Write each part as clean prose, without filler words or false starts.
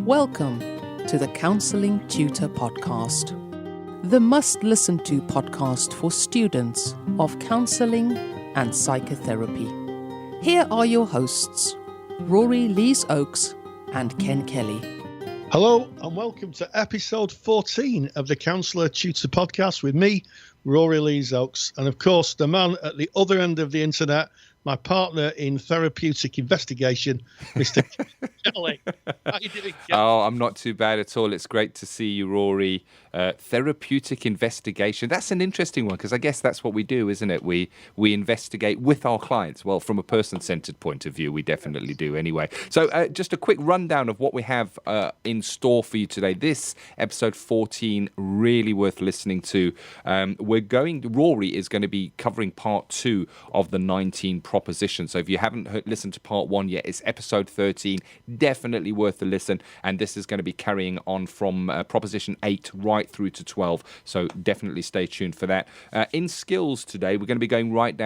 Welcome to the Counselling Tutor podcast, the must-listen-to podcast for students of counselling and psychotherapy. Here are your hosts, Rory Lees-Oakes and Ken Kelly. Hello and welcome to episode 14 of the Counsellor Tutor podcast with me, Rory Lees-Oakes, and of course the man at the other end of the internet, my partner in therapeutic investigation, Mr. Kelly. How you doing, Kelly? Oh, I'm not too bad at all. It's great to see you, Rory. Therapeutic investigation. That's an interesting one because I guess that's what we do, isn't it? We investigate with our clients. Well, from a person-centered point of view, we definitely do anyway. So just a quick rundown of what we have in store for you today. This episode 14, really worth listening to. Rory is going to be covering part 2 of the 19 propositions. So if you haven't listened to part 1 yet, it's episode 13. Definitely worth a listen. And this is going to be carrying on from proposition 8 right through to 12. So definitely stay tuned for that. In skills today, we're going to be going right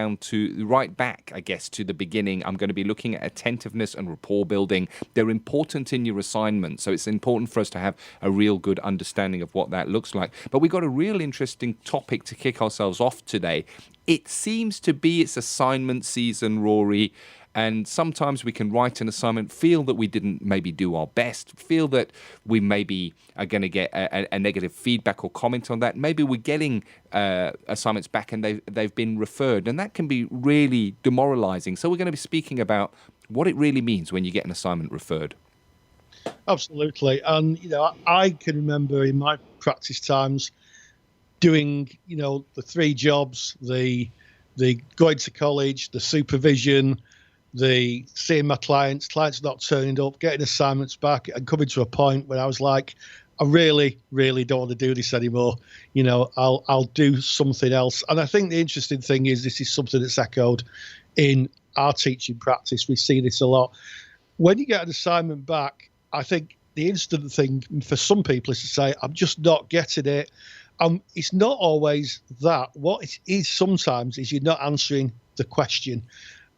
back, I guess, to the beginning. I'm going to be looking at attentiveness and rapport building. They're important in your assignment. So it's important for us to have a real good understanding of what that looks like. But we've got a real interesting topic to kick ourselves off today. It seems to be it's assignment season, Rory, and sometimes we can write an assignment, feel that we didn't maybe do our best, feel that we maybe are going to get a negative feedback or comment on that. Maybe we're getting assignments back and they've been referred, and that can be really demoralizing. So we're going to be speaking about what it really means when you get an assignment referred. Absolutely. And, I can remember in my practice times doing, the 3 jobs, the going to college, the supervision, the seeing my clients not turning up, getting assignments back, and coming to a point where I was like, I really, really don't want to do this anymore. I'll do something else. And I think the interesting thing is this is something that's echoed in our teaching practice. We see this a lot. When you get an assignment back, I think the instant thing for some people is to say, I'm just not getting it. It's not always that. What it is sometimes is you're not answering the question.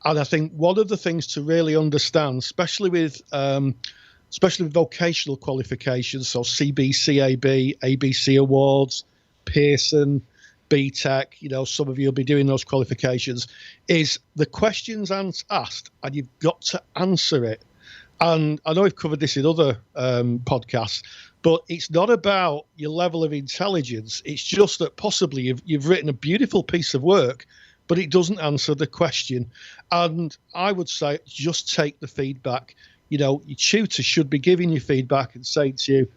And I think one of the things to really understand, especially with vocational qualifications, so CB, ABC awards, Pearson, BTEC, some of you will be doing those qualifications, is the questions asked and you've got to answer it. And I know we've covered this in other podcasts, but it's not about your level of intelligence. It's just that possibly you've written a beautiful piece of work, but it doesn't answer the question. And I would say just take the feedback. Your tutor should be giving you feedback and saying to you,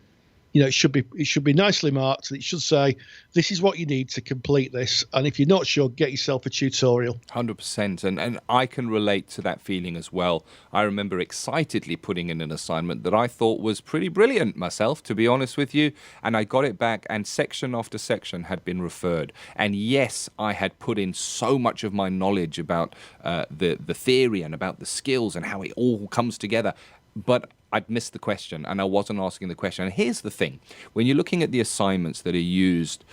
it should be nicely marked. It should say, this is what you need to complete this. And if you're not sure, get yourself a tutorial. 100%. And I can relate to that feeling as well. I remember excitedly putting in an assignment that I thought was pretty brilliant myself, to be honest with you. And I got it back and section after section had been referred. And yes, I had put in so much of my knowledge about the theory and about the skills and how it all comes together. But I'd missed the question and I wasn't asking the question. And here's the thing. When you're looking at the assignments that are used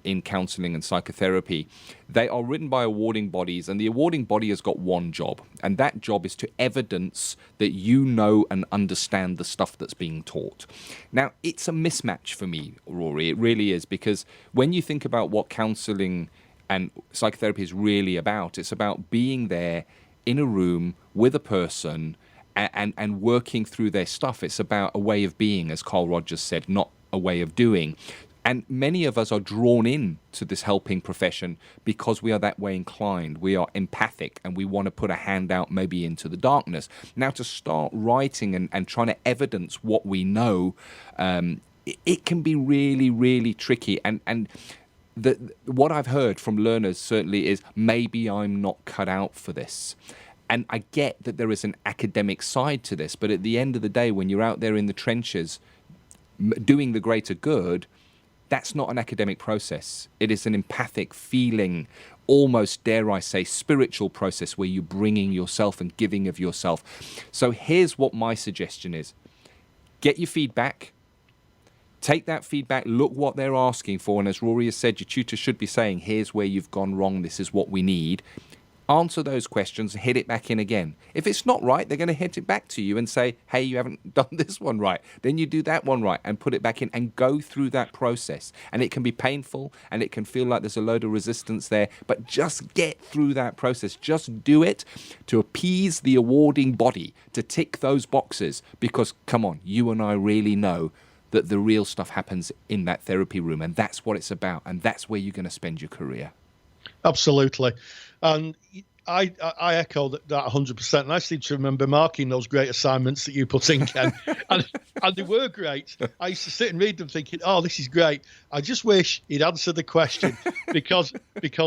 in counselling and psychotherapy, they are written by awarding bodies, and the awarding body has got one job. And that job is to evidence that you know and understand the stuff that's being taught. Now, it's a mismatch for me, Rory. It really is, because when you think about what counselling and psychotherapy is really about, it's about being there in a room with a person and working through their stuff. It's about a way of being, as Carl Rogers said, not a way of doing. And many of us are drawn in to this helping profession because we are that way inclined. We are empathic and we want to put a hand out maybe into the darkness. Now, to start writing and trying to evidence what we know, it can be really, really tricky. And what I've heard from learners certainly is, maybe I'm not cut out for this. And I get that there is an academic side to this, but at the end of the day, when you're out there in the trenches doing the greater good, that's not an academic process. It is an empathic feeling, almost, dare I say, spiritual process where you're bringing yourself and giving of yourself. So here's what my suggestion is. Get your feedback. Take that feedback, look what they're asking for, and as Rory has said, your tutor should be saying, here's where you've gone wrong, this is what we need. Answer those questions, hit it back in again. If it's not right, they're going to hit it back to you and say, hey, you haven't done this one right. Then you do that one right and put it back in and go through that process. And it can be painful and it can feel like there's a load of resistance there, but just get through that process. Just do it to appease the awarding body, to tick those boxes, because, come on, you and I really know that the real stuff happens in that therapy room, and that's what it's about, and that's where you're going to spend your career. Absolutely. And I echo that 100%. And I seem to remember marking those great assignments that you put in, Ken. and they were great. I used to sit and read them thinking, oh, this is great. I just wish he'd answered the question. because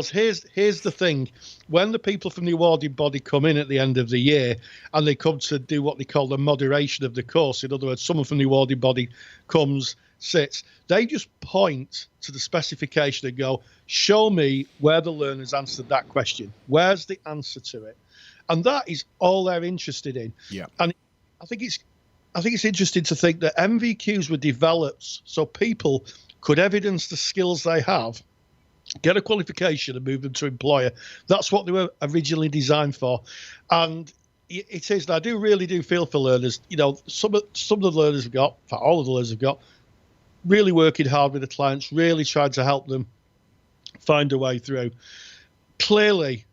here's the thing. When the people from the awarding body come in at the end of the year and they come to do what they call the moderation of the course, in other words, someone from the awarding body comes, sits, they just point to the specification and go, show me where the learner's answered that question. Where's the answer to it? And that is all they're interested in. Yeah. And I think it's interesting to think that MVQs were developed so people could evidence the skills they have, get a qualification and move them to employer. That's what they were originally designed for. And it is, and I really do feel for learners. You know, some of the learners have got, in fact, all of the learners have got, really working hard with the clients, really trying to help them find a way through. Clearly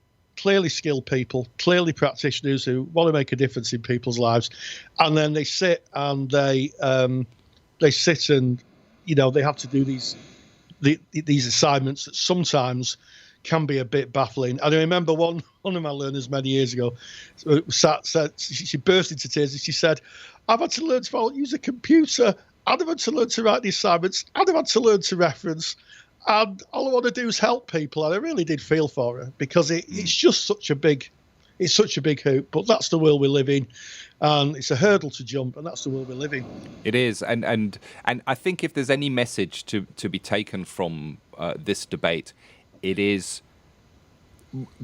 skilled people, clearly practitioners who want to make a difference in people's lives. And then they sit and they sit and, you know, they have to do these assignments that sometimes can be a bit baffling. And I remember one of my learners many years ago she burst into tears and she said, I've had to learn to use a computer. I'd have had to learn to write the assignments. I'd have had to learn to reference. And all I want to do is help people. And I really did feel for her because it's just such a big hoop. But that's the world we live in. And it's a hurdle to jump. And that's the world we live in. It is. And I think if there's any message to be taken from this debate, it is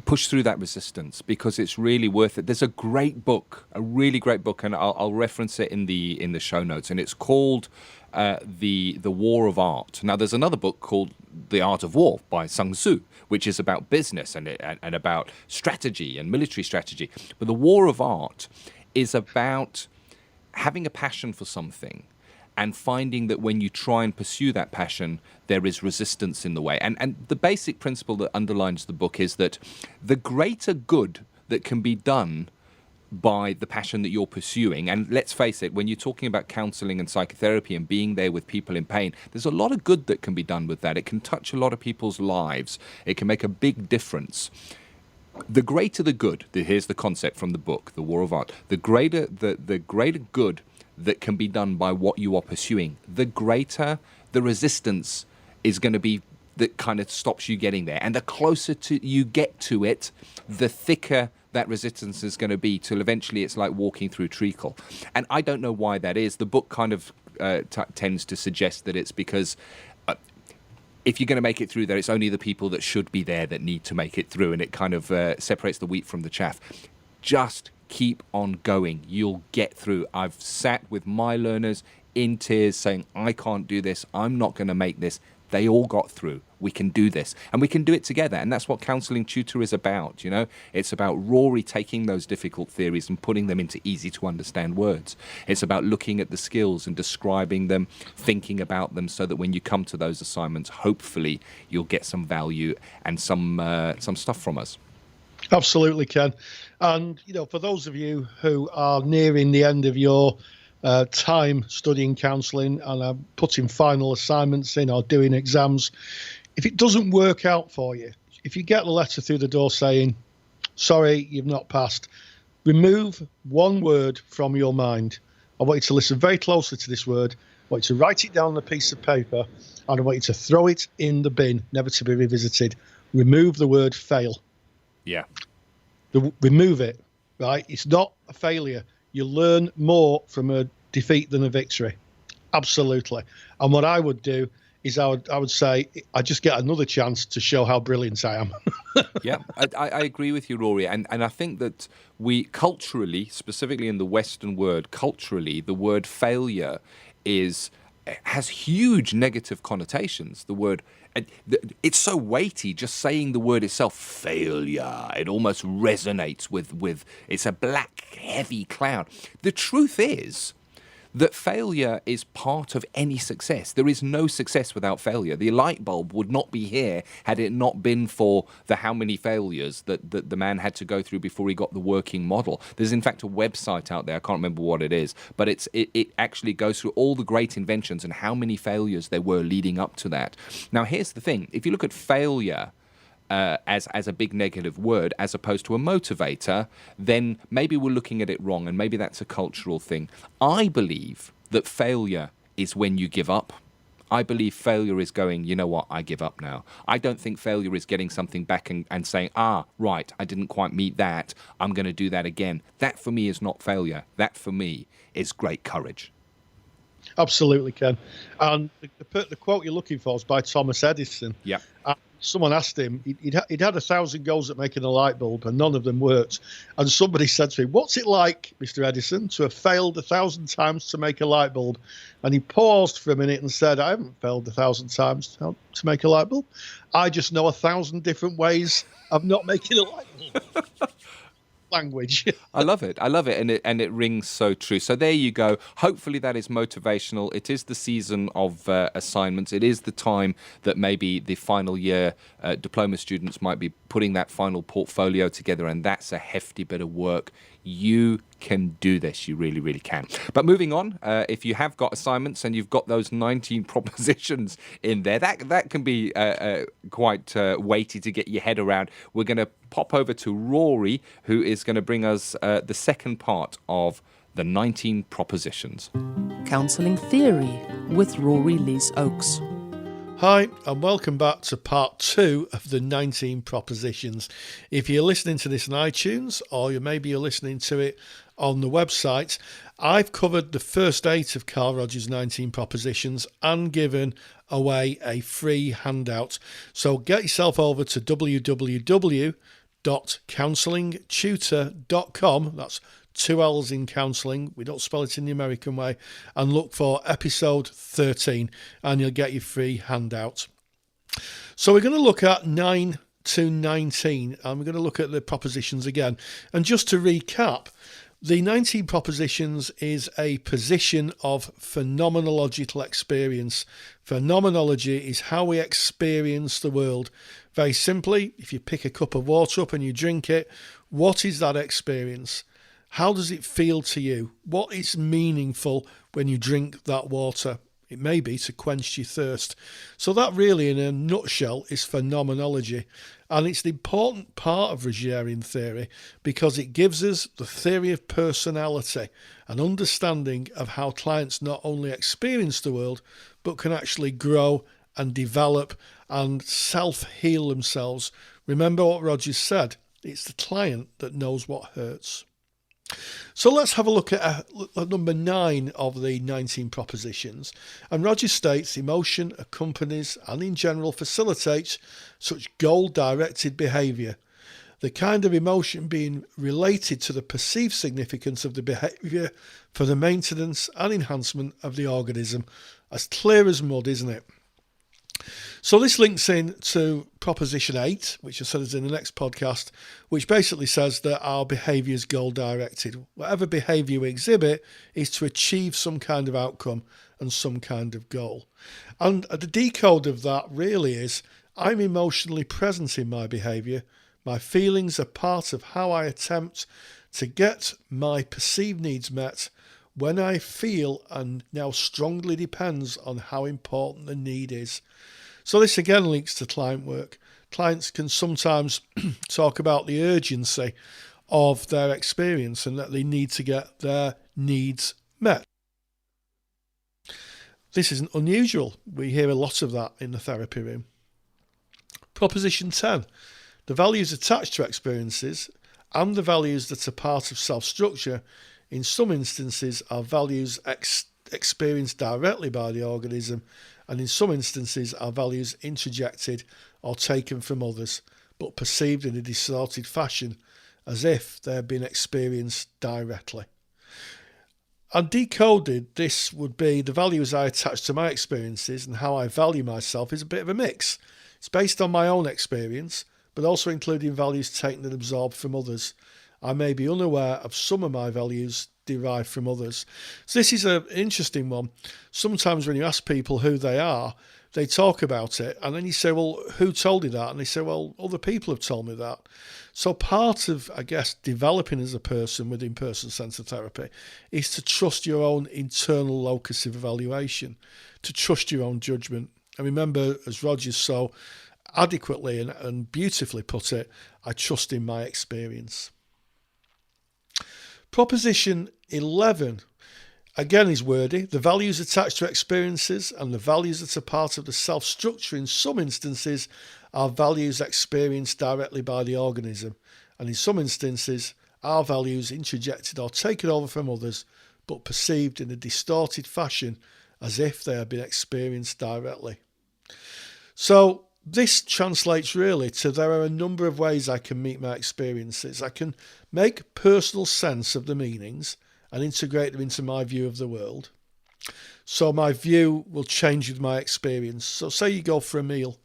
push through that resistance, because it's really worth it. There's a really great book, and I'll reference it in the show notes, and it's called the War of Art. Now, there's another book called The Art of War by Sun Tzu, which is about business and about strategy and military strategy. But the War of Art is about having a passion for something and finding that when you try and pursue that passion, there is resistance in the way. And the basic principle that underlines the book is that the greater good that can be done by the passion that you're pursuing, and let's face it, when you're talking about counselling and psychotherapy and being there with people in pain, there's a lot of good that can be done with that. It can touch a lot of people's lives. It can make a big difference. The greater the good, here's the concept from the book, The War of Art, the greater good that can be done by what you are pursuing, the greater the resistance is going to be that kind of stops you getting there. And the closer you get to it, the thicker that resistance is going to be, till eventually it's like walking through treacle. And I don't know why that is. The book kind of tends to suggest that it's because if you're going to make it through there, it's only the people that should be there that need to make it through, and it kind of separates the wheat from the chaff. Just keep on going. You'll get through. I've sat with my learners in tears saying, I can't do this. I'm not going to make this. They all got through. We can do this, and we can do it together. And that's what Counselling Tutor is about. You know, it's about Rory taking those difficult theories and putting them into easy to understand words. It's about looking at the skills and describing them, thinking about them, so that when you come to those assignments, hopefully you'll get some value and some stuff from us. Absolutely, Ken. And, you know, for those of you who are nearing the end of your time studying counselling and are putting final assignments in or doing exams, if it doesn't work out for you, if you get a letter through the door saying, sorry, you've not passed, remove one word from your mind. I want you to listen very closely to this word. I want you to write it down on a piece of paper, and I want you to throw it in the bin, never to be revisited. Remove the word fail. Yeah. Remove it, right? It's not a failure. You learn more from a defeat than a victory. Absolutely. And what I would do is I would say, I just get another chance to show how brilliant I am. Yeah, I agree with you, Rory. And I think that we culturally, specifically in the Western world, culturally, the word failure is has huge negative connotations. The word, it's so weighty, just saying the word itself, failure. It almost resonates with it's a black, heavy cloud. The truth is that failure is part of any success. There is no success without failure. The light bulb would not be here had it not been for the how many failures that the man had to go through before he got the working model. There's in fact a website out there, I can't remember what it is, but it actually goes through all the great inventions and how many failures there were leading up to that. Now here's the thing, if you look at failure as a big negative word as opposed to a motivator, then maybe we're looking at it wrong, and maybe that's a cultural thing. I believe that failure is when you give up. I believe failure is going, you know what, I give up now. I don't think failure is getting something back and saying, right, I didn't quite meet that, I'm going to do that again. That for me is not failure. That for me is great courage. Absolutely, Ken. And the quote you're looking for is by Thomas Edison. Yeah. Someone asked him, he'd had 1,000 goes at making a light bulb and none of them worked. And somebody said to him, what's it like, Mr. Edison, to have failed 1,000 times to make a light bulb? And he paused for a minute and said, I haven't failed 1,000 times to make a light bulb. I just know 1,000 different ways of not making a light bulb. Language. I love it, and it rings so true. So there you go. Hopefully that is motivational. It is the season of assignments. It is the time that maybe the final year diploma students might be putting that final portfolio together, and that's a hefty bit of work. You can do this. You really, really can. But moving on, if you have got assignments and you've got those 19 propositions in there, that can be quite weighty to get your head around. We're going to pop over to Rory, who is going to bring us the second part of the 19 propositions. Counselling Theory with Rory Lees-Oakes. Hi, and welcome back to part 2 of the 19 propositions. If you're listening to this on iTunes, or maybe you're listening to it on the website, I've covered the first 8 of Carl Rogers' 19 propositions and given away a free handout. So get yourself over to www.counsellingtutor.com. That's 2 L's in counselling, we don't spell it in the American way, and look for episode 13 and you'll get your free handout. So we're going to look at 9 to 19 and we're going to look at the propositions again. And just to recap, the 19 propositions is a position of phenomenological experience. Phenomenology is how we experience the world. Very simply, if you pick a cup of water up and you drink it, what is that experience? How does it feel to you? What is meaningful when you drink that water? It may be to quench your thirst. So that really, in a nutshell, is phenomenology. And it's the important part of Rogerian theory because it gives us the theory of personality, an understanding of how clients not only experience the world, but can actually grow and develop and self-heal themselves. Remember what Rogers said, it's the client that knows what hurts. So let's have a look at number 9 of the 19 propositions. And Rogers states emotion accompanies and in general facilitates such goal-directed behaviour. The kind of emotion being related to the perceived significance of the behaviour for the maintenance and enhancement of the organism. As clear as mud, isn't it? So this links in to proposition 8, which I said is in the next podcast, which basically says that our behaviour is goal directed. Whatever behaviour we exhibit is to achieve some kind of outcome and some kind of goal. And the decode of that really is, I'm emotionally present in my behaviour. My feelings are part of how I attempt to get my perceived needs met when I feel, and now strongly depends on how important the need is. So this again links to client work. Clients can sometimes talk about the urgency of their experience and that they need to get their needs met. This isn't unusual. We hear a lot of that in the therapy room. Proposition 10. The values attached to experiences and the values that are part of self-structure in some instances are values experienced directly by the organism, and in some instances are values interjected or taken from others, but perceived in a distorted fashion as if they had been experienced directly. And decoded, this would be the values I attach to my experiences and how I value myself is a bit of a mix. It's based on my own experience, but also including values taken and absorbed from others. I may be unaware of some of my values derived from others. So this is an interesting one. Sometimes when you ask people who they are, they talk about it, and then you say, well, who told you that? And they say, well, other people have told me that. So part of, I guess, developing as a person within person-centered therapy is to trust your own internal locus of evaluation, to trust your own judgment. And remember, as Rogers so adequately and beautifully put it, I trust in my experience. Proposition 11, again, is wordy. The values attached to experiences and the values that are part of the self-structure in some instances are values experienced directly by the organism, and in some instances are values introjected or taken over from others but perceived in a distorted fashion as if they have been experienced directly. So this translates really to there are a number of ways I can meet my experiences. I can make personal sense of the meanings and integrate them into my view of the world. So my view will change with my experience. So say you go for a meal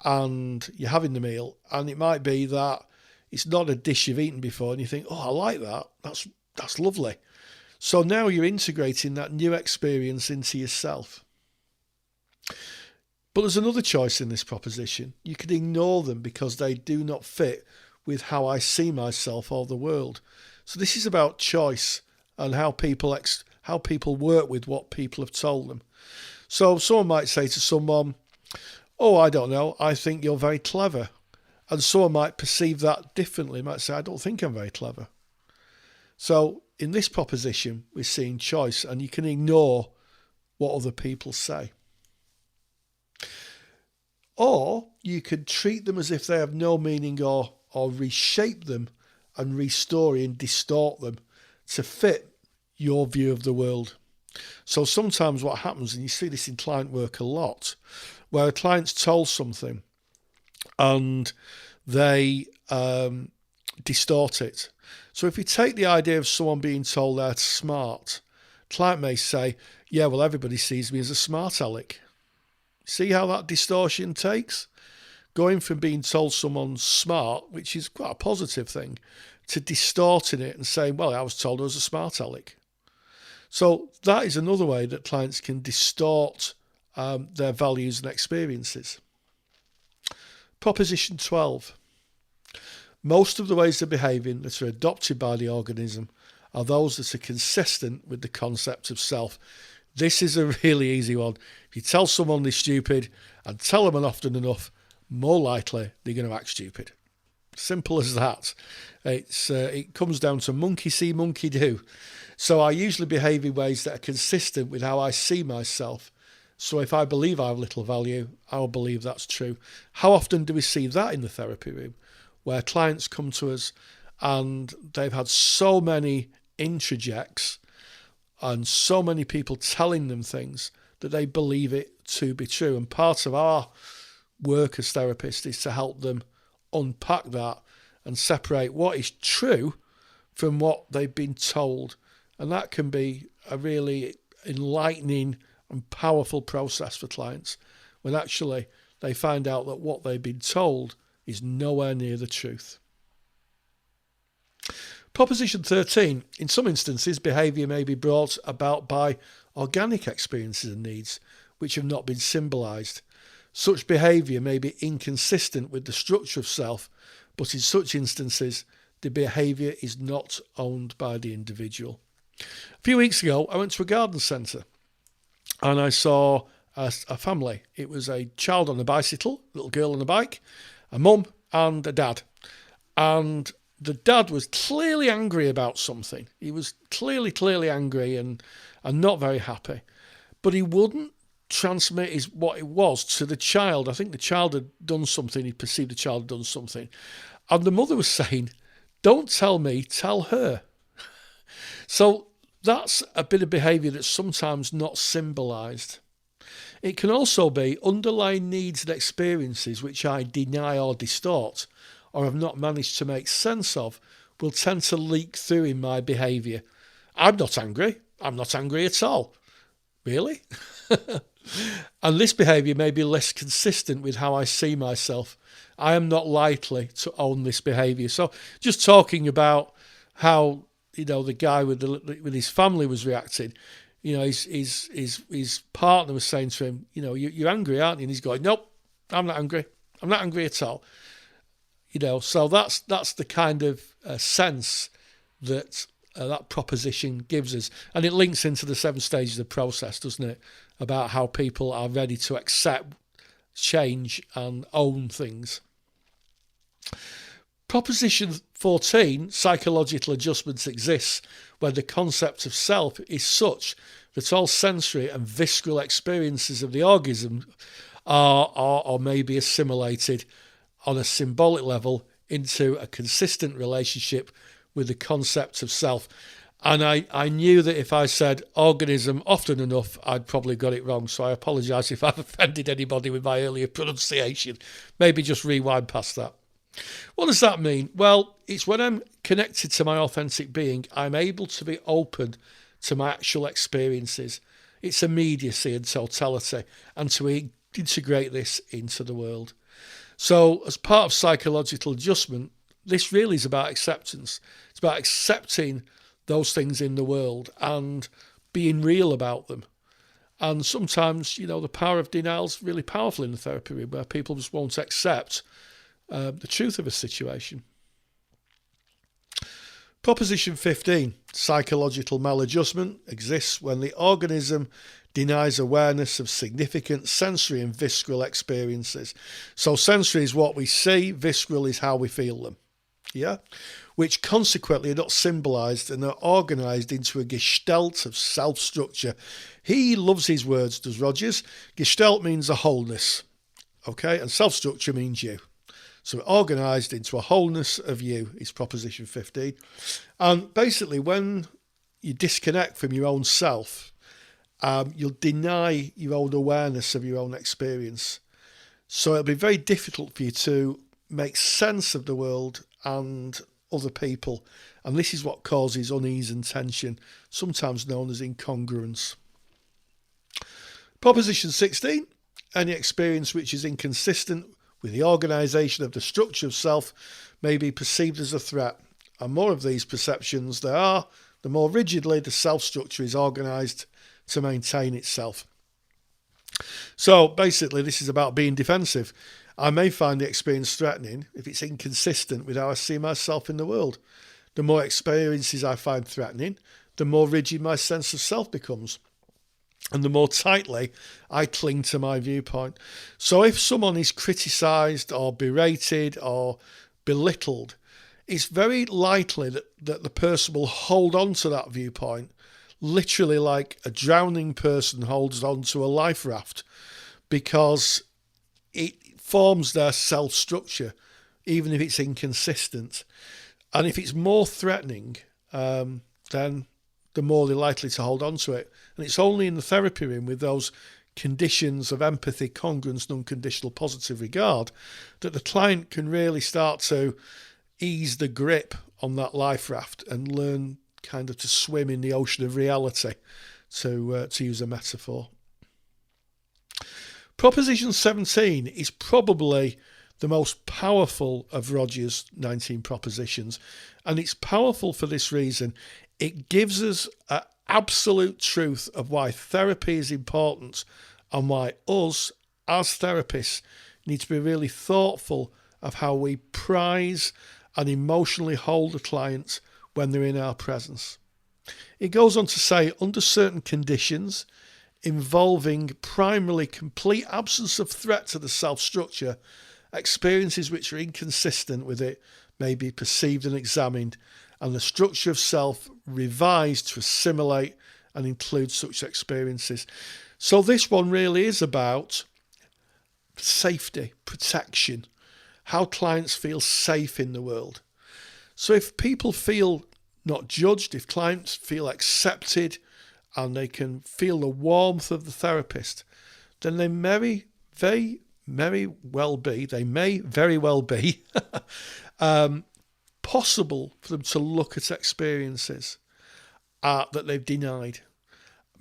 and you're having the meal, and it might be that it's not a dish you've eaten before and you think, oh, I like that. That's lovely. So now you're integrating that new experience into yourself. But there's another choice in this proposition. You can ignore them because they do not fit with how I see myself or the world. So this is about choice and how people work with what people have told them. So someone might say to someone, oh, I don't know, I think you're very clever. And someone might perceive that differently, might say, I don't think I'm very clever. So in this proposition, we're seeing choice, and you can ignore what other people say. Or you could treat them as if they have no meaning, or reshape them and restory and distort them to fit your view of the world. So sometimes what happens, and you see this in client work a lot, where a client's told something and they distort it. So if you take the idea of someone being told they're smart, client may say, yeah, well, everybody sees me as a smart aleck. See how that distortion takes? Going from being told someone's smart, which is quite a positive thing, to distorting it and saying, well, I was told I was a smart aleck. So that is another way that clients can distort their values and experiences. Proposition 12. Most of the ways of behaving that are adopted by the organism are those that are consistent with the concept of self. This is a really easy one. If you tell someone they're stupid and tell them often enough, more likely they're going to act stupid. Simple as that. It comes down to monkey see, monkey do. So I usually behave in ways that are consistent with how I see myself. So if I believe I have little value, I'll believe that's true. How often do we see that in the therapy room, where clients come to us and they've had so many introjects and so many people telling them things that they believe it to be true. And part of our work as therapists is to help them unpack that and separate what is true from what they've been told. And that can be a really enlightening and powerful process for clients when actually they find out that what they've been told is nowhere near the truth. Proposition 13. In some instances, behaviour may be brought about by organic experiences and needs which have not been symbolised. Such behaviour may be inconsistent with the structure of self, but in such instances, the behaviour is not owned by the individual. A few weeks ago, I went to a garden centre and I saw a family. It was a child on a bicycle, a little girl on a bike, a mum and a dad. And the dad was clearly angry about something. He was clearly angry and not very happy. But he wouldn't transmit what it was to the child. I think the child had done something. He perceived the child had done something. And the mother was saying, don't tell me, tell her. So that's a bit of behaviour that's sometimes not symbolised. It can also be underlying needs and experiences which I deny or distort or have not managed to make sense of will tend to leak through in my behaviour. I'm not angry. I'm not angry at all. Really? And this behaviour may be less consistent with how I see myself. I am not likely to own this behaviour. So just talking about how, the guy with his family was reacting, his partner was saying to him, you're angry, aren't you? And he's going, nope, I'm not angry. I'm not angry at all. So that's the kind of sense that that proposition gives us. And it links into the 7 stages of the process, doesn't it? About how people are ready to accept change and own things. Proposition 14, psychological adjustments exists where the concept of self is such that all sensory and visceral experiences of the organism are or may be assimilated on a symbolic level into a consistent relationship with the concept of self. And I knew that if I said organism often enough, I'd probably got it wrong. So I apologise if I've offended anybody with my earlier pronunciation. Maybe just rewind past that. What does that mean? Well, it's when I'm connected to my authentic being, I'm able to be open to my actual experiences, its immediacy and totality, and to integrate this into the world. So as part of psychological adjustment, this really is about acceptance. It's about accepting those things in the world and being real about them. And sometimes, the power of denial is really powerful in the therapy room, where people just won't accept the truth of a situation. Proposition 15, psychological maladjustment exists when the organism denies awareness of significant sensory and visceral experiences. So sensory is what we see, visceral is how we feel them. Yeah, which consequently are not symbolised and are organised into a gestalt of self-structure. He loves his words, does Rogers. Gestalt means a wholeness, okay, and self-structure means you. So organised into a wholeness of you is proposition 15. And basically when you disconnect from your own self, you'll deny your own awareness of your own experience. So it'll be very difficult for you to make sense of the world and other people. And this is what causes unease and tension, sometimes known as incongruence. Proposition 16, any experience which is inconsistent with the organisation of the structure of self may be perceived as a threat. And more of these perceptions there are, the more rigidly the self-structure is organised to maintain itself. So basically this is about being defensive. I may find the experience threatening if it's inconsistent with how I see myself in the world. The more experiences I find threatening, the more rigid my sense of self becomes, and the more tightly I cling to my viewpoint. So if someone is criticised or berated or belittled, it's very likely that the person will hold on to that viewpoint, literally like a drowning person holds on to a life raft, because it forms their self-structure, even if it's inconsistent. And if it's more threatening, then the more they're likely to hold on to it. And it's only in the therapy room with those conditions of empathy, congruence, and unconditional positive regard that the client can really start to ease the grip on that life raft and learn kind of to swim in the ocean of reality, to use a metaphor. Proposition 17 is probably the most powerful of Rogers' 19 propositions, and it's powerful for this reason. It gives us an absolute truth of why therapy is important and why us, as therapists, need to be really thoughtful of how we prize and emotionally hold the client when they're in our presence. It goes on to say, under certain conditions, involving primarily complete absence of threat to the self-structure, experiences which are inconsistent with it may be perceived and examined, and the structure of self revised to assimilate and include such experiences. So this one really is about safety, protection, how clients feel safe in the world. So if people feel not judged, if clients feel accepted and they can feel the warmth of the therapist, then they may very well be possible for them to look at experiences that they've denied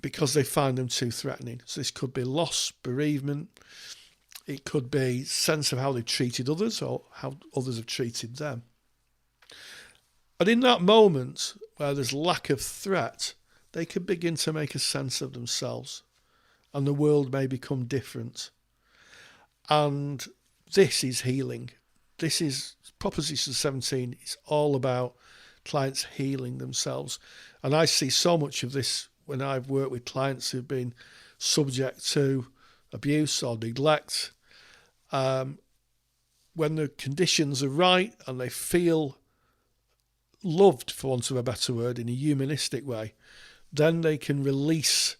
because they find them too threatening. So this could be loss, bereavement. It could be sense of how they've treated others or how others have treated them. And in that moment where there's lack of threat, they can begin to make a sense of themselves, and the world may become different. And this is healing. This is Proposition 17. It's all about clients healing themselves. And I see so much of this when I've worked with clients who've been subject to abuse or neglect. When the conditions are right and they feel loved, for want of a better word, in a humanistic way, then they can release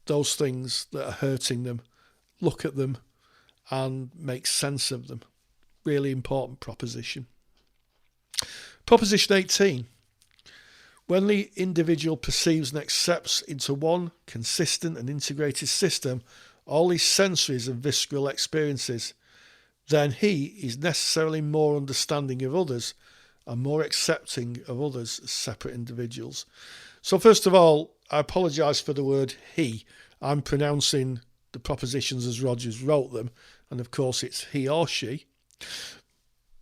those things that are hurting them, look at them and make sense of them. Really important proposition. Proposition 18. When the individual perceives and accepts into one consistent and integrated system all his sensories and visceral experiences, then he is necessarily more understanding of others and more accepting of others as separate individuals. So first of all, I apologise for the word he. I'm pronouncing the propositions as Rogers wrote them, and of course it's he or she.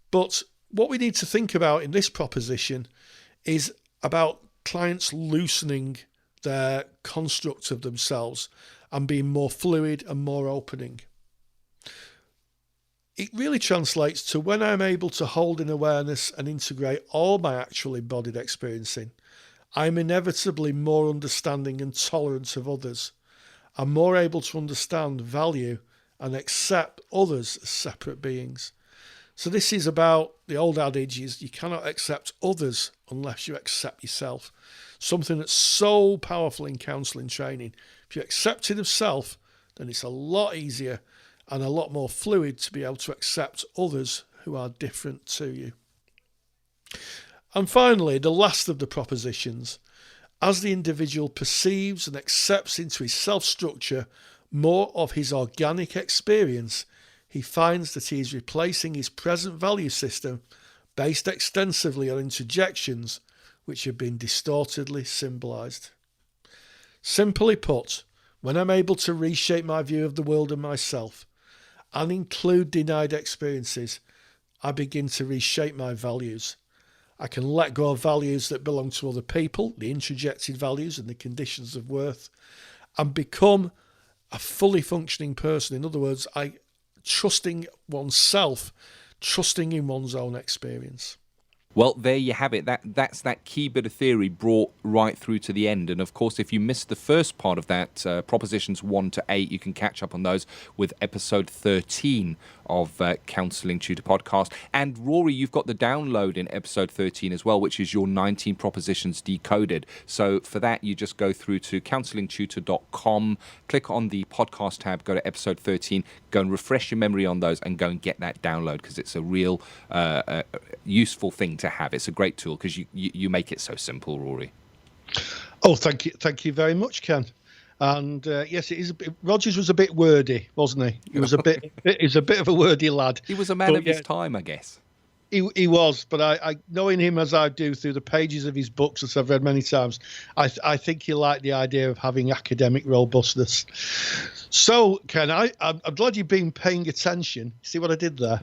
But what we need to think about in this proposition is about clients loosening their construct of themselves and being more fluid and more opening. It really translates to when I'm able to hold in awareness and integrate all my actual embodied experiencing, I'm inevitably more understanding and tolerant of others. I'm more able to understand, value and accept others as separate beings. So this is about the old adage is you cannot accept others unless you accept yourself. Something that's so powerful in counselling training. If you accept it of self, then it's a lot easier and a lot more fluid to be able to accept others who are different to you. And finally, the last of the propositions, as the individual perceives and accepts into his self-structure more of his organic experience, he finds that he is replacing his present value system based extensively on interjections which have been distortedly symbolised. Simply put, when I'm able to reshape my view of the world and myself and include denied experiences, I begin to reshape my values. I can let go of values that belong to other people, the interjected values and the conditions of worth, and become a fully functioning person. In other words, trusting oneself, trusting in one's own experience. Well, there you have it. That's that key bit of theory brought right through to the end. And of course, if you missed the first part of that, propositions 1 to 8, you can catch up on those with episode 13 of Counselling Tutor podcast. And Rory, you've got the download in episode 13 as well, which is your 19 propositions decoded. So for that, you just go through to counsellingtutor.com, click on the podcast tab, go to episode 13, go and refresh your memory on those and go and get that download, because it's a real useful thing to have. It's a great tool because you make it so simple, Rory. Oh, thank you very much, Ken. And yes, it is. Rogers was a bit wordy, wasn't he? He was a bit. He's a bit of a wordy lad. He was a man of his time, I guess. He was, but I knowing him as I do through the pages of his books that I've read many times, I think he liked the idea of having academic robustness. So, Ken, I'm glad you've been paying attention. See what I did there?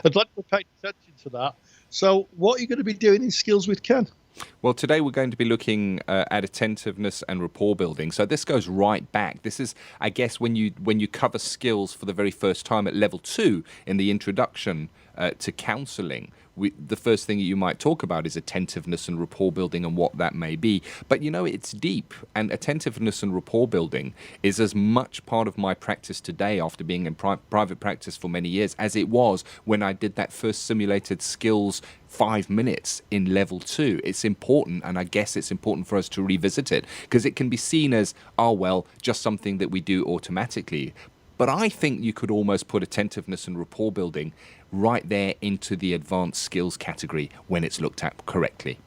I'm glad you've paid attention to that. So, what are you going to be doing in Skills with Ken? Well, today we're going to be looking at attentiveness and rapport building. So this goes right back. This is, I guess, when you cover skills for the very first time at level 2 in the introduction to counselling. The first thing that you might talk about is attentiveness and rapport building and what that may be. But, it's deep. And attentiveness and rapport building is as much part of my practice today after being in private practice for many years as it was when I did that first simulated skills 5 minutes in level 2. It's important, and I guess it's important for us to revisit it because it can be seen as, just something that we do automatically. But I think you could almost put attentiveness and rapport building right there into the advanced skills category when it's looked at correctly.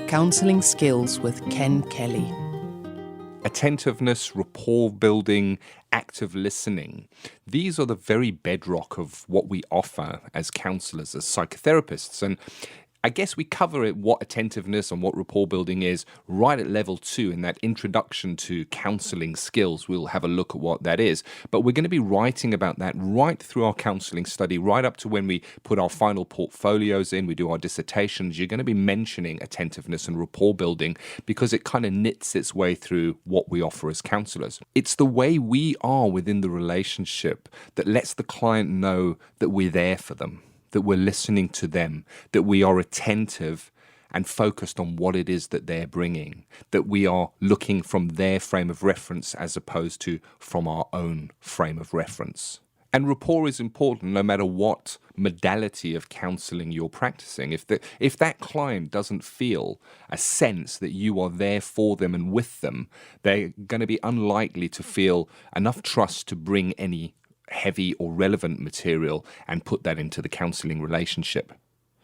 Counselling Skills with Ken Kelly. Attentiveness, rapport building, active listening. These are the very bedrock of what we offer as counsellors, as psychotherapists. And I guess we cover it, what attentiveness and what rapport building is, right at level 2 in that introduction to counselling skills. We'll have a look at what that is. But we're going to be writing about that right through our counselling study, right up to when we put our final portfolios in, we do our dissertations. You're going to be mentioning attentiveness and rapport building because it kind of knits its way through what we offer as counsellors. It's the way we are within the relationship that lets the client know that we're there for them, that we're listening to them, that we are attentive and focused on what it is that they're bringing, that we are looking from their frame of reference as opposed to from our own frame of reference. And rapport is important no matter what modality of counselling you're practicing. If that client doesn't feel a sense that you are there for them and with them, they're going to be unlikely to feel enough trust to bring any heavy or relevant material and put that into the counselling relationship.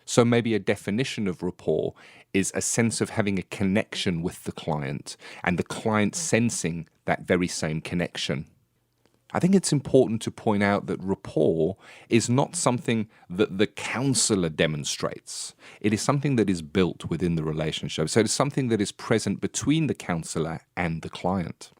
So maybe a definition of rapport is a sense of having a connection with the client and the client sensing that very same connection. I think it's important to point out that rapport is not something that the counsellor demonstrates. It is something that is built within the relationship. So it's something that is present between the counsellor and the client.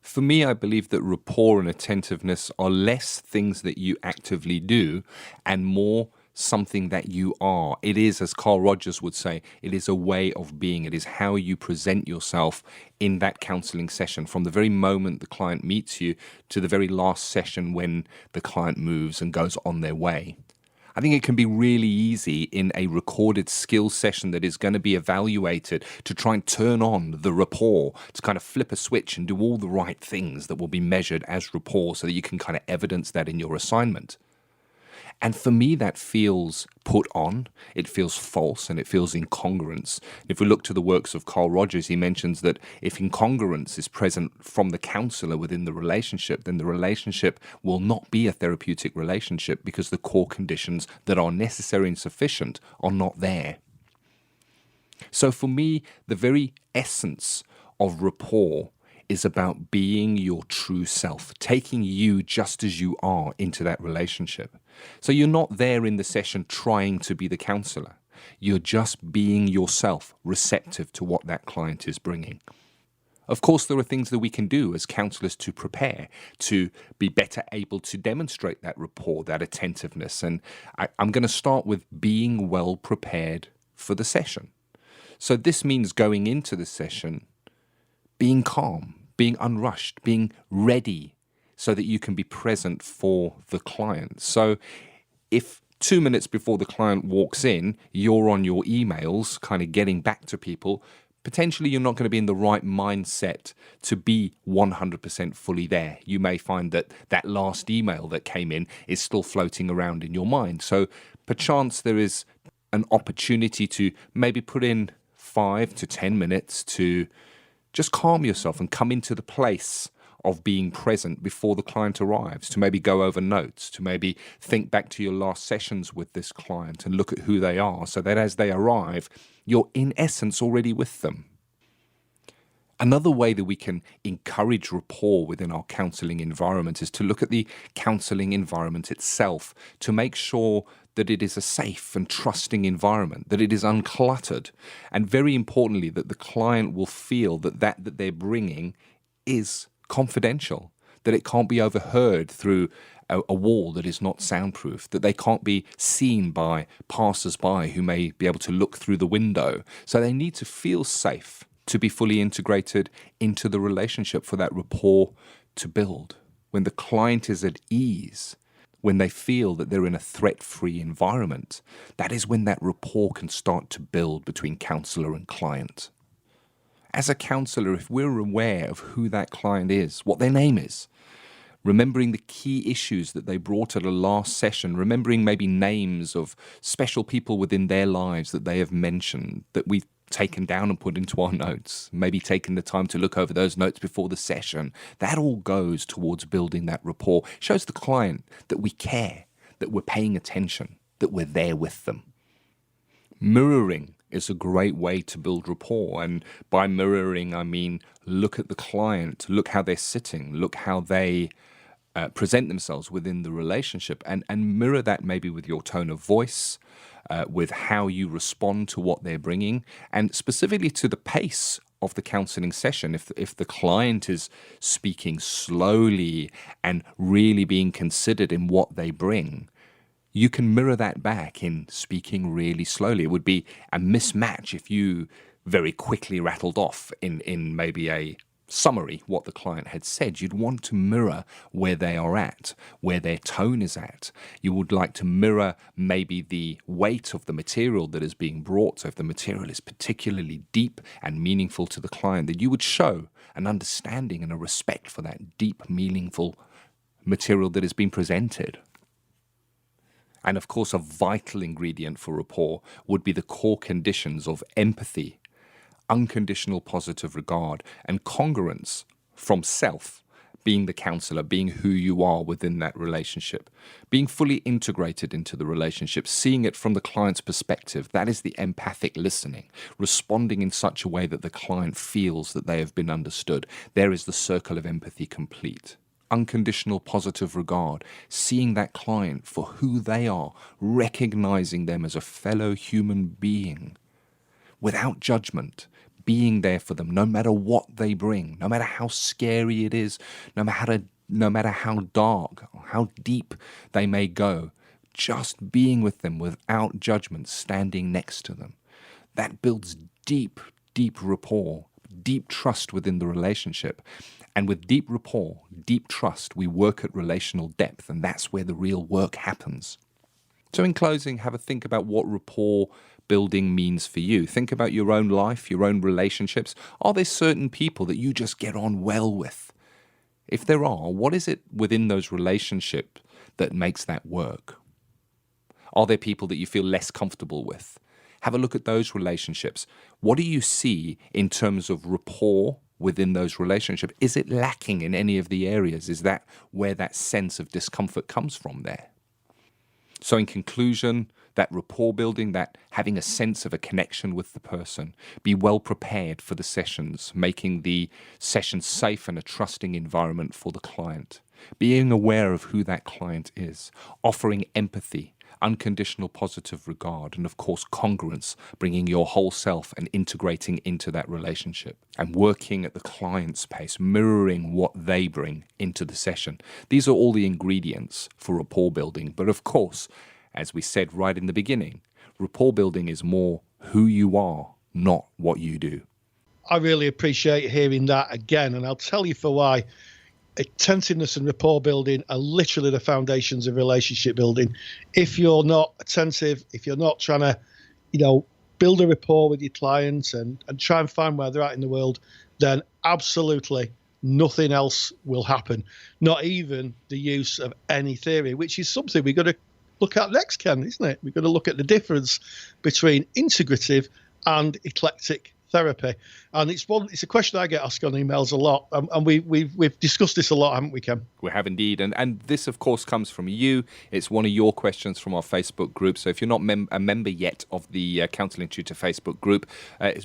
For me, I believe that rapport and attentiveness are less things that you actively do and more something that you are. It is, as Carl Rogers would say, it is a way of being. It is how you present yourself in that counselling session, from the very moment the client meets you to the very last session when the client moves and goes on their way. I think it can be really easy in a recorded skills session that is going to be evaluated to try and turn on the rapport, to kind of flip a switch and do all the right things that will be measured as rapport so that you can kind of evidence that in your assignment. And for me, that feels put on, it feels false, and it feels incongruence. If we look to the works of Carl Rogers, he mentions that if incongruence is present from the counsellor within the relationship, then the relationship will not be a therapeutic relationship because the core conditions that are necessary and sufficient are not there. So for me, the very essence of rapport is about being your true self, taking you just as you are into that relationship. So you're not there in the session trying to be the counsellor. You're just being yourself, receptive to what that client is bringing. Of course, there are things that we can do as counsellors to prepare, to be better able to demonstrate that rapport, that attentiveness. And I'm going to start with being well prepared for the session. So this means going into the session being calm, being unrushed, being ready so that you can be present for the client. So if 2 minutes before the client walks in, you're on your emails, kind of getting back to people, potentially you're not going to be in the right mindset to be 100% fully there. You may find that that last email that came in is still floating around in your mind. So perchance there is an opportunity to maybe put in 5 to 10 minutes to just calm yourself and come into the place of being present before the client arrives, to maybe go over notes, to maybe think back to your last sessions with this client and look at who they are so that as they arrive, you're in essence already with them. Another way that we can encourage rapport within our counselling environment is to look at the counselling environment itself to make sure that it is a safe and trusting environment, that it is uncluttered, and very importantly, that the client will feel that they're bringing is confidential, that it can't be overheard through a wall that is not soundproof, that they can't be seen by passers-by who may be able to look through the window. So they need to feel safe to be fully integrated into the relationship for that rapport to build. When the client is at ease, when they feel that they're in a threat-free environment, that is when that rapport can start to build between counsellor and client. As a counsellor, if we're aware of who that client is, what their name is, remembering the key issues that they brought at a last session, remembering maybe names of special people within their lives that they have mentioned, that we've taken down and put into our notes, maybe taking the time to look over those notes before the session, that all goes towards building that rapport. Shows the client that we care, that we're paying attention, that we're there with them. Mirroring is a great way to build rapport, and by mirroring I mean look at the client, look how they're sitting, look how they present themselves within the relationship, and mirror that maybe with your tone of voice, with how you respond to what they're bringing, and specifically to the pace of the counseling session. If the client is speaking slowly and really being considered in what they bring, you can mirror that back in speaking really slowly. It would be a mismatch if you very quickly rattled off in maybe a summary what the client had said. You'd want to mirror where they are at, where their tone is at. You would like to mirror maybe the weight of the material that is being brought. So if the material is particularly deep and meaningful to the client, that you would show an understanding and a respect for that deep, meaningful material that is being presented. And of course, a vital ingredient for rapport would be the core conditions of empathy, unconditional positive regard, and congruence from self, being the counselor, being who you are within that relationship, being fully integrated into the relationship, seeing it from the client's perspective. That is the empathic listening, responding in such a way that the client feels that they have been understood. There is the circle of empathy complete. Unconditional positive regard, seeing that client for who they are, recognizing them as a fellow human being without judgment, being there for them no matter what they bring, no matter how scary it is, no matter how dark or how deep they may go, just being with them without judgment, standing next to them. That builds deep, deep rapport, deep trust within the relationship. And with deep rapport, deep trust, we work at relational depth, and that's where the real work happens. So in closing, have a think about what rapport building means for you. Think about your own life, your own relationships. Are there certain people that you just get on well with? If there are, what is it within those relationships that makes that work? Are there people that you feel less comfortable with? Have a look at those relationships. What do you see in terms of rapport within those relationships? Is it lacking in any of the areas? Is that where that sense of discomfort comes from there? So in conclusion, that rapport building, that having a sense of a connection with the person, be well prepared for the sessions, making the sessions safe and a trusting environment for the client, being aware of who that client is, offering empathy, unconditional positive regard, and of course congruence, bringing your whole self and integrating into that relationship, and working at the client's pace, mirroring what they bring into the session. These are all the ingredients for rapport building. But of course, as we said right in the beginning, rapport building is more who you are, not what you do. I really appreciate hearing that again, and I'll tell you for why. Attentiveness and rapport building are literally the foundations of relationship building. If you're not attentive, if you're not trying to, build a rapport with your clients and try and find where they're at in the world, then absolutely nothing else will happen. Not even the use of any theory, which is something we've got to look at next, Ken, isn't it? We've got to look at the difference between integrative and eclectic therapy. And it's a question I get asked on emails a lot, and we've discussed this a lot, haven't we, Ken? We have indeed, and this of course comes from you. It's one of your questions from our Facebook group. So if you're not a member yet of the Counselling Tutor Facebook group,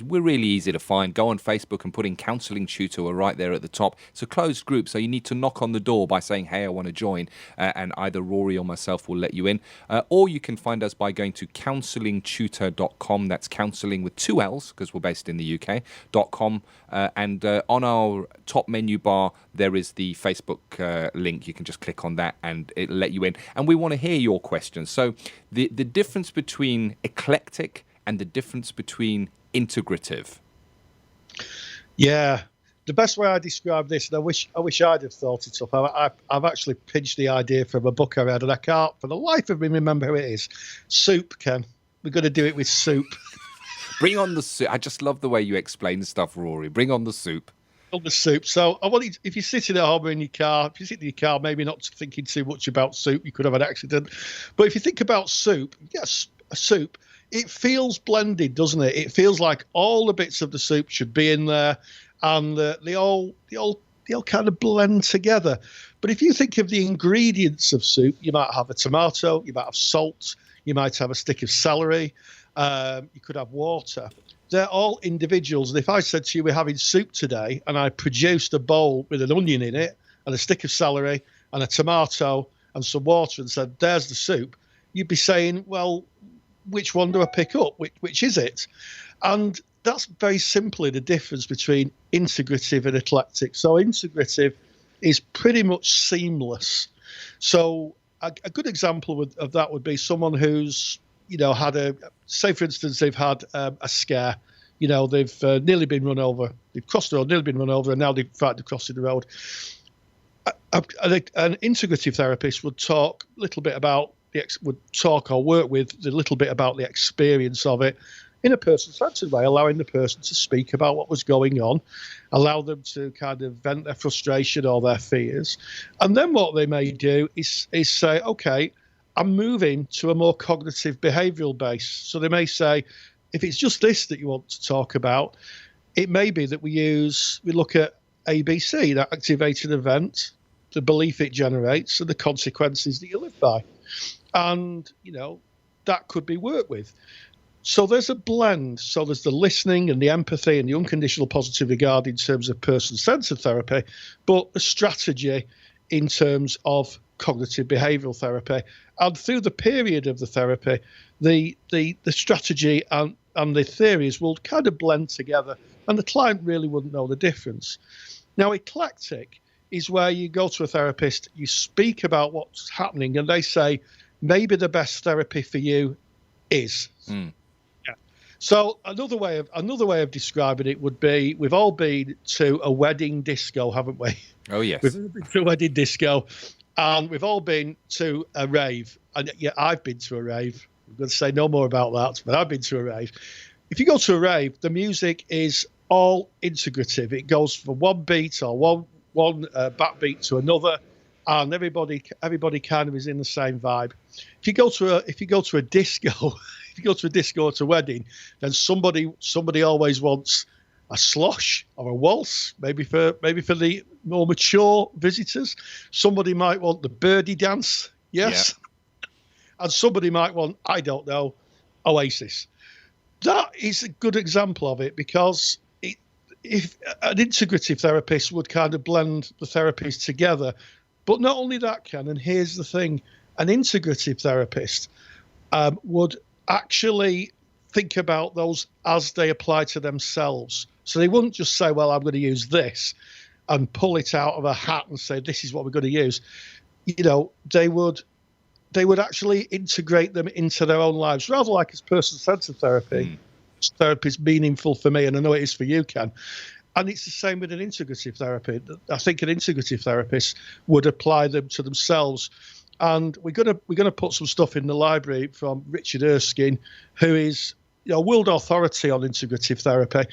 we're really easy to find. Go on Facebook and put in Counselling Tutor. We're right there at the top. It's a closed group, so you need to knock on the door by saying, hey, I want to join, and either Rory or myself will let you in, or you can find us by going to counsellingtutor.com. That's counselling with 2 L's, because we're based in the UK, .com, and on our top menu bar there is the Facebook link. You can just click on that and it'll let you in, and we want to hear your questions. So the difference between eclectic and the difference between integrative. Yeah, the best way I describe this, and I wish I'd have thought it up, I've actually pinched the idea from a book I read, and I can't for the life of me remember who it is. Soup, Ken. We're going to do it with soup. Bring on the soup. I just love the way you explain stuff, Rory. Bring on the soup. On the soup. So I want you, if you're sitting at home in your car, if you sit in your car, maybe not thinking too much about soup, you could have an accident. But if you think about soup, yes, a soup, it feels blended, doesn't it? It feels like all the bits of the soup should be in there, and they all kind of blend together. But if you think of the ingredients of soup, you might have a tomato, you might have salt, you might have a stick of celery. You could have water. They're all individuals. And if I said to you, we're having soup today, and I produced a bowl with an onion in it and a stick of celery and a tomato and some water and said, there's the soup, you'd be saying, well, which one do I pick up? Which is it? And that's very simply the difference between integrative and eclectic. So integrative is pretty much seamless. So a good example of that would be someone who's, had say for instance, they've had a scare. They've nearly been run over. They've crossed the road, nearly been run over, and now they've tried crossing the road. An integrative therapist would talk a little bit about would talk or work with a little bit about the experience of it in a person-centered way, allowing the person to speak about what was going on, allow them to kind of vent their frustration or their fears. And then what they may do is say, okay, I'm moving to a more cognitive behavioral base. So they may say, if it's just this that you want to talk about, it may be that we look at ABC, that activated event, the belief it generates, and the consequences that you live by. And, that could be worked with. So there's a blend. So there's the listening and the empathy and the unconditional positive regard in terms of person-centered therapy, but a strategy in terms of cognitive behavioral therapy. And through the period of the therapy, the strategy and the theories will kind of blend together, and the client really wouldn't know the difference. Now, eclectic is where you go to a therapist, you speak about what's happening, and they say, maybe the best therapy for you is. Yeah. So another way of describing it would be, we've all been to a wedding disco, haven't we? Oh, yes. We've all been to a wedding disco, and we've all been to a rave. And yeah, I've been to a rave. I'm going to say no more about that, but I've been to a rave. If you go to a rave, the music is all integrative. It goes from one beat or one backbeat to another, and everybody kind of is in the same vibe. If you go to a disco, if you go to a disco at a wedding, then somebody always wants a slosh or a waltz, maybe for the more mature visitors. Somebody might want the birdie dance, yes, yeah. And somebody might want, I don't know, Oasis. That is a good example of it, because if an integrative therapist would kind of blend the therapies together. But not only that, Ken, and here's the thing, an integrative therapist would actually think about those as they apply to themselves. So they wouldn't just say, well, I'm going to use this and pull it out of a hat and say, this is what we're going to use. They would actually integrate them into their own lives, rather like as person-centered therapy. Therapy is meaningful for me, and I know it is for you, Ken. And it's the same with an integrative therapy. I think an integrative therapist would apply them to themselves. And we're gonna put some stuff in the library from Richard Erskine, who is world authority on integrative therapy.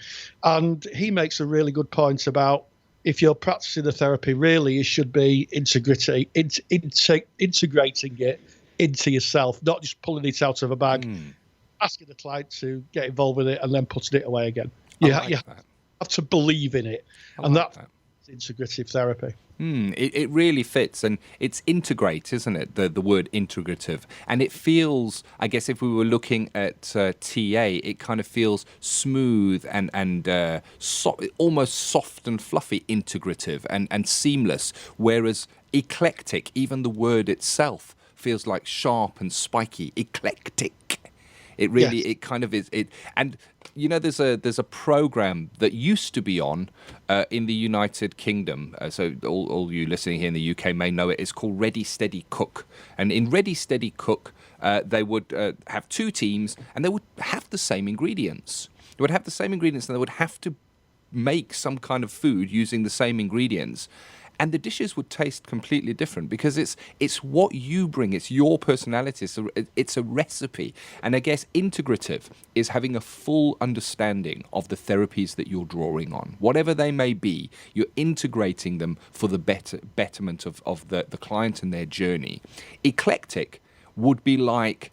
And he makes a really good point about, if you're practicing the therapy, really you should be integrating it into yourself, not just pulling it out of a bag, asking the client to get involved with it and then putting it away again. You have to believe in it. And that's integrative therapy. It really fits, and it's integrate, isn't it? The word integrative. And it feels, I guess if we were looking at TA, it kind of feels smooth and almost soft and fluffy, integrative and seamless, whereas eclectic, even the word itself, feels like sharp and spiky. Eclectic. It really, yes. It kind of is. And there's a program that used to be on in the United Kingdom. So all you listening here in the UK may know it. It's called Ready Steady Cook. And in Ready Steady Cook, they would have two teams, and they would have the same ingredients. They would have the same ingredients, and they would have to make some kind of food using the same ingredients. And the dishes would taste completely different, because it's what you bring. It's your personality. It's a recipe. And I guess integrative is having a full understanding of the therapies that you're drawing on. Whatever they may be, you're integrating them for the betterment of the client and their journey. Eclectic would be like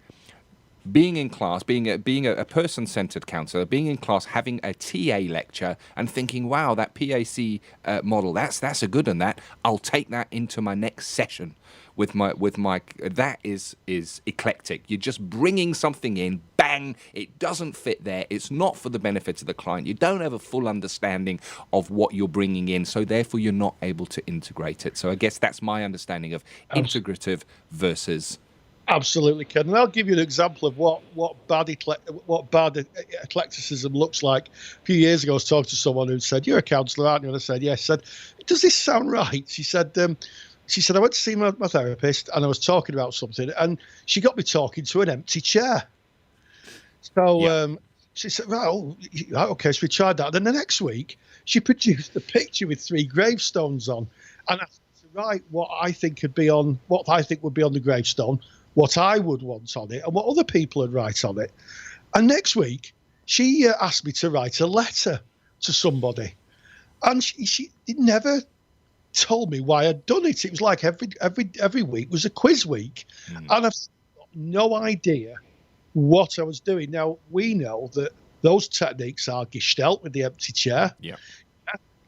being in class, being a person-centered counsellor, being in class, having a TA lecture and thinking, wow, that PAC model, that's a good one. That I'll take that into my next session with my that is eclectic. You're just bringing something in, bang, it doesn't fit there. It's not for the benefit of the client. You don't have a full understanding of what you're bringing in, so therefore you're not able to integrate it. So I guess that's my understanding of integrative versus. Absolutely, Ken. And I'll give you an example of what bad eclecticism looks like. A few years ago, I was talking to someone who said, "You're a counsellor, aren't you?" And I said, "Yes." She said, "Does this sound right?" She said, "I went to see my therapist, and I was talking about something, and she got me talking to an empty chair." So she said, "Well, okay." So we tried that. Then the next week, she produced a picture with 3 gravestones on, and asked me to write what I think would be on the gravestone, what I would want on it, and what other people would write on it. And next week, she asked me to write a letter to somebody, and she never told me why I'd done it. It was like every week was a quiz week, and I've got no idea what I was doing. Now, we know that those techniques are Gestalt with the empty chair,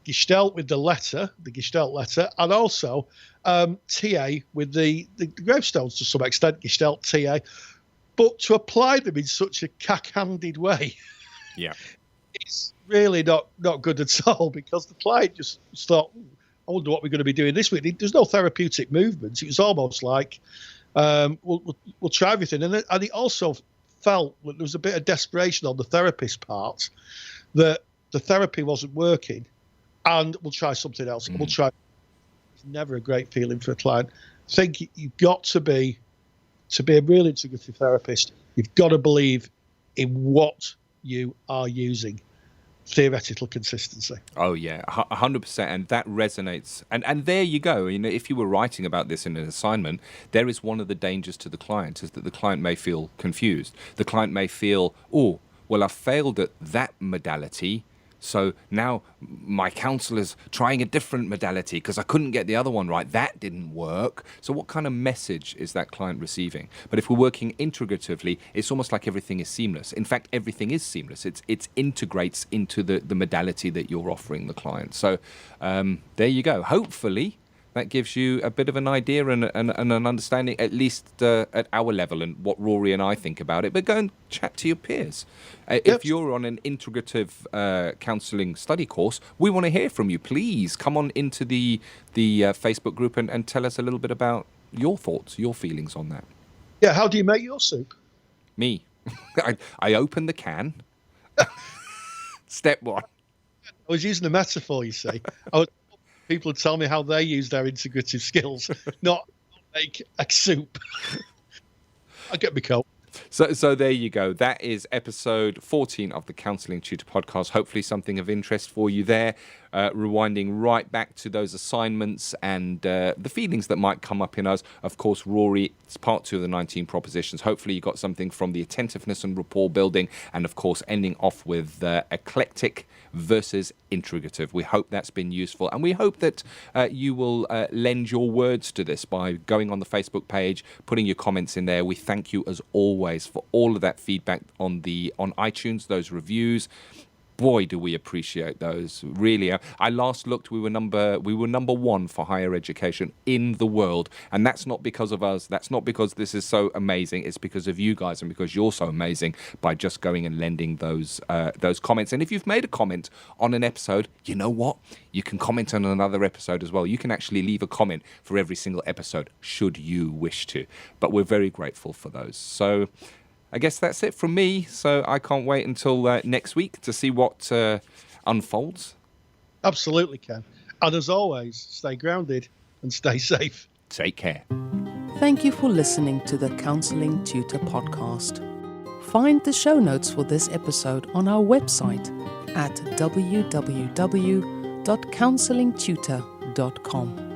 Gestalt with the Gestalt letter, and also TA with the gravestones to some extent, Gestalt TA, but to apply them in such a cack-handed way, it's really not good at all, because the client just thought, I wonder what we're going to be doing this week. There's no therapeutic movement. It was almost like, we'll try everything. And it also felt that there was a bit of desperation on the therapist's part, that the therapy wasn't working, and we'll try something else. We'll try. It's never a great feeling for a client. I think you've got to be a real integrative therapist. You've got to believe in what you are using. Theoretical consistency. Oh yeah, 100%, and that resonates. And there you go. You know, if you were writing about this in an assignment, there is one of the dangers to the client, is that the client may feel confused. The client may feel, oh, well, I failed at that modality, so now my counsellor's trying a different modality because I couldn't get the other one right. That didn't work. So what kind of message is that client receiving? But if we're working integratively, it's almost like everything is seamless. In fact, everything is seamless. It integrates into the modality that you're offering the client. So there you go. Hopefully, that gives you a bit of an idea and an understanding, at least at our level, and what Rory and I think about it. But go and chat to your peers. If you're on an integrative counselling study course, we want to hear from you. Please come on into the Facebook group and tell us a little bit about your thoughts, your feelings on that. Yeah, how do you make your soup? Me. I open the can. Step 1. I was using a metaphor, you see. People would tell me how they use their integrative skills, not make a soup. I get me coat. So there you go. That is episode 14 of the Counselling Tutor podcast. Hopefully something of interest for you there. Rewinding right back to those assignments and the feelings that might come up in us. Of course, Rory, it's part 2 of the 19 propositions. Hopefully you got something from the attentiveness and rapport building, and of course ending off with eclectic versus integrative. We hope that's been useful, and we hope that you will lend your words to this by going on the Facebook page, putting your comments in there. We thank you as always for all of that feedback on iTunes, those reviews. Boy, do we appreciate those. Really, I last looked, we were number 1 for higher education in the world, and that's not because of us. That's not because this is so amazing. It's because of you guys, and because you're so amazing by just going and lending those comments. And if you've made a comment on an episode, you know what? You can comment on another episode as well. You can actually leave a comment for every single episode, should you wish to. But we're very grateful for those. So I guess that's it from me. So I can't wait until next week to see what unfolds. Absolutely, Ken. And as always, stay grounded and stay safe. Take care. Thank you for listening to the Counselling Tutor podcast. Find the show notes for this episode on our website at www.counsellingtutor.com.